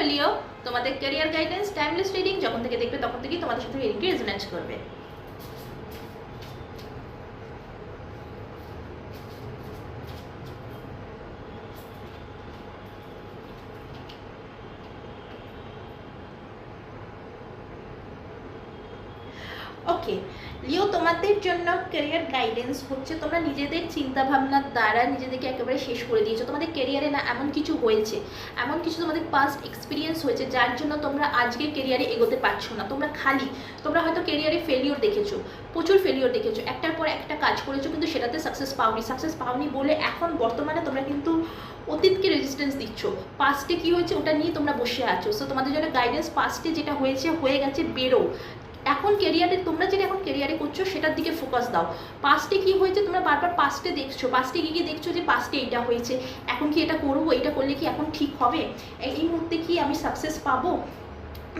Hello লিও, তোমাদের career guidance timeless reading যখন থেকে দেখবে তখন থেকেই তোমাদের সাথে রিডিংটি রেজোনেট করবে। ওকে লিও, তোমাদের জন্য ক্যারিয়ার গাইডেন্স হচ্ছে তোমরা নিজেদের চিন্তাভাবনার দ্বারা নিজেদেরকে একেবারে শেষ করে দিয়েছো। তোমাদের ক্যারিয়ারে না এমন কিছু হয়েছে, এমন কিছু তোমাদের পাস্ট এক্সপিরিয়েন্স হয়েছে যার জন্য তোমরা আজকে ক্যারিয়ারে এগোতে পারছো না। তোমরা হয়তো ক্যারিয়ারে ফেলিওর দেখেছো, প্রচুর ফেলিওর দেখেছো, একটার পর একটা কাজ করেছো কিন্তু সেটাতে সাকসেস পাওনি বলে এখন বর্তমানে তোমরা কিন্তু অতীতকে রেজিস্ট্যান্স দিচ্ছ। পাস্টে কী হয়েছে ওটা নিয়ে তোমরা বসে আছো। সো তোমাদের জন্য গাইডেন্স, পাস্টে যেটা হয়ে গেছে বেরো। এখন ক্যারিয়ারে তোমরা যেটা এখন ক্যারিয়ারে করছো সেটার দিকে ফোকাস দাও। পাস্টে কি হয়েছে তোমরা বারবার পাস্টে দেখছো, পাস্টে গিয়ে দেখছো যে পাস্টে এটা হয়েছে, এখন কি এটা করবো, এটা করলে কি এখন ঠিক হবে, এই মুহূর্তে কি আমি সাকসেস পাবো।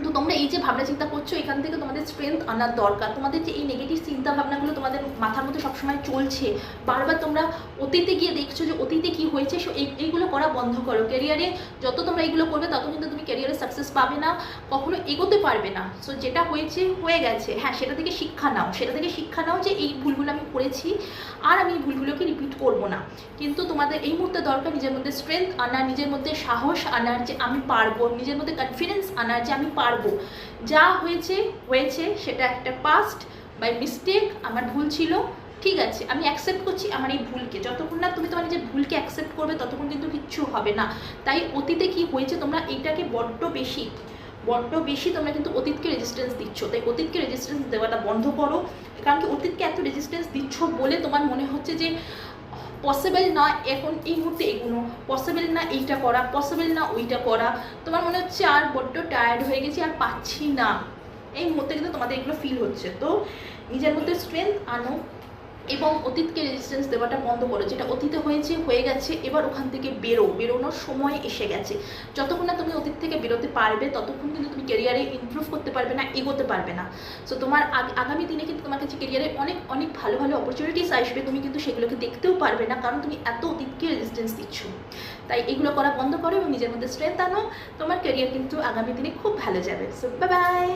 তো তোমরা এই যে ভাবনা চিন্তা করছো, এখান থেকে তোমাদের স্ট্রেংথ আনার দরকার। তোমাদের যে এই নেগেটিভ চিন্তা ভাবনাগুলো তোমাদের মাথার মধ্যে সবসময় চলছে, বারবার তোমরা অতীতে গিয়ে দেখছো যে অতীতে কি হয়েছে, সো এইগুলো করা বন্ধ করো। ক্যারিয়ারে যত তোমরা এইগুলো করবে তত কিন্তু তুমি ক্যারিয়ারে সাকসেস পাবে না, কখনো এগোতে পারবে না। সো যেটা হয়ে গেছে, হ্যাঁ সেটা থেকে শিক্ষা নাও যে এই ভুলগুলো আমি করেছি আর আমি এই ভুলগুলোকে রিপিট করবো না। কিন্তু তোমাদের এই মুহূর্তে দরকার নিজের মধ্যে স্ট্রেংথ আনার, নিজের মধ্যে সাহস আনার যে আমি পারবো, নিজের মধ্যে কনফিডেন্স আনার যে আমি পারবো। যা হয়েছে সেটা একটা পাস্ট বাই মিস্টেক, আমার ভুল ছিল, ঠিক আছে, আমি অ্যাকসেপ্ট করছি আমার এই ভুলকে। যতক্ষণ না তুমি তোমার নিজের ভুলকে অ্যাকসেপ্ট করবে ততক্ষণ কিন্তু কিচ্ছু হবে না। তাই অতীতে কি হয়েছে তোমরা এইটাকে বড্ড বেশি তোমরা কিন্তু অতীতকে রেজিস্ট্যান্স দিচ্ছ। তাই অতীতকে রেজিস্ট্যান্স দেওয়াটা বন্ধ করো। কারণ কি অতীতকে এত রেজিস্ট্যান্স দিচ্ছ বলে তোমার মনে হচ্ছে যে পসিবল না এখন এই মুহূর্তে এগুলো, পসিবল না এইটা করা, পসিবল না ওইটা করা। তোমার মনে হচ্ছে আর বড্ড টায়ার্ড হয়ে গেছি, আর পাচ্ছি না, এই মুহূর্তে কিন্তু তোমাদের এগুলো ফিল হচ্ছে। তো নিজের মধ্যে স্ট্রেংথ আনো এবং অতীতকে রেজিস্ট্যান্স দেওয়াটা বন্ধ করো। যেটা অতীতে হয়ে গেছে, এবার ওখান থেকে বেরোনোর সময় এসে গেছে। যতক্ষণ না তুমি অতীত থেকে বেরোতে পারবে ততক্ষণ কিন্তু তুমি ক্যারিয়ারে ইমপ্রুভ করতে পারবে না, এগোতে পারবে না। সো তোমার আগামী দিনে কিন্তু তোমার কাছে ক্যারিয়ারে অনেক ভালো অপরচুনিটিস আসবে, তুমি কিন্তু সেগুলোকে দেখতেও পারবে না, কারণ তুমি এত অতীতকে রেজিস্ট্যান্স দিচ্ছ। তাই এগুলো করা বন্ধ করো এবং নিজের মধ্যে স্ট্রেংথ আনো, তোমার ক্যারিয়ার কিন্তু আগামী দিনে খুব ভালো যাবে। So bye bye.